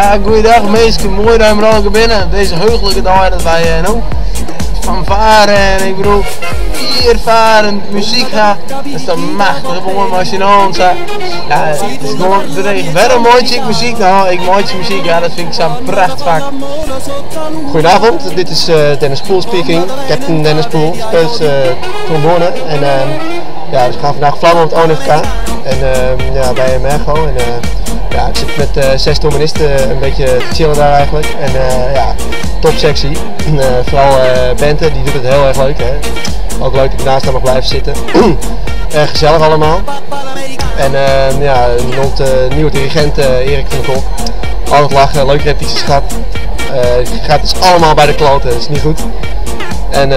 Ja, goeiedag mensen, mooi dat je er al binnen. Deze heugelijke dag dat wij van varen en ik bedoel, hier varen, muziek gaat, dat is dan machtig, gewoon machinaal. Ja, het is gewoon verder mooi muziek, nou ik mooi muziek, ja dat vind ik zo'n prachtig vak. Goedenavond, dit is Dennis Poel speaking, Captain Dennis Poel, speelt trombone en ja, we gaan vandaag vlammen op het ONFK en ja, bij Mergo en ja, ik zit met 6 trombonisten een beetje te chillen daar eigenlijk en ja, topsectie, vooral Bente, die doet het heel erg leuk, hè. Ook leuk dat ik naast haar mag blijven zitten, erg gezellig allemaal en ja, onze nieuwe dirigent Erik van der Kop, altijd lachen, leuke repetities gehad. Het gaat dus allemaal bij de kloten, dat is niet goed. En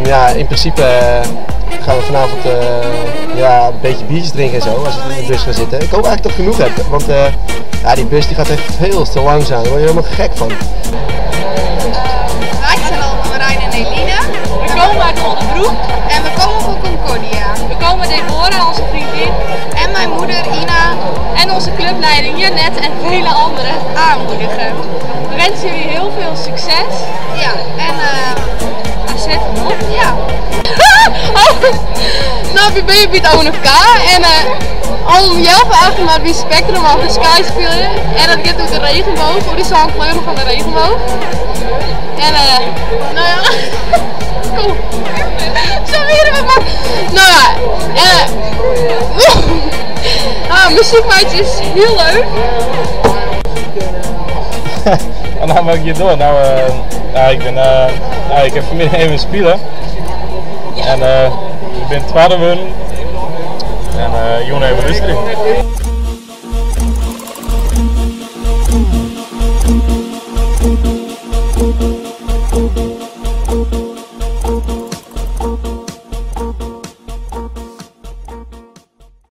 ja, in principe gaan we vanavond ja, een beetje biertjes drinken en zo, als we in de bus gaan zitten. Ik hoop eigenlijk dat ik genoeg heb, want ja, die bus die gaat echt veel te langzaam, daar word je helemaal gek van. Wij zijn allemaal Marijn en Eline. We komen uit Oldenbroek. En we komen van Concordia. We komen Deborah, onze vriendin. En mijn moeder Ina. En onze clubleiding Janet en vele anderen aanmoedigen. We wensen jullie heel veel succes. Ja, en zet hem op. ja. Nou, we zijn bij het ONFK en al jelpen achter maar wie Spectrum of de Sky spelen. En dat gaat ook de regenboog, hoe die zo'n kleuren van de regenboog. En nou ja, kom. Zo weer we maar. Nou ja, muziekmeidje is heel leuk. En dan maak ik je door. Nou, ik heb vanmiddag even spelen. En ik ben 12 geworden. En jongen even rustig.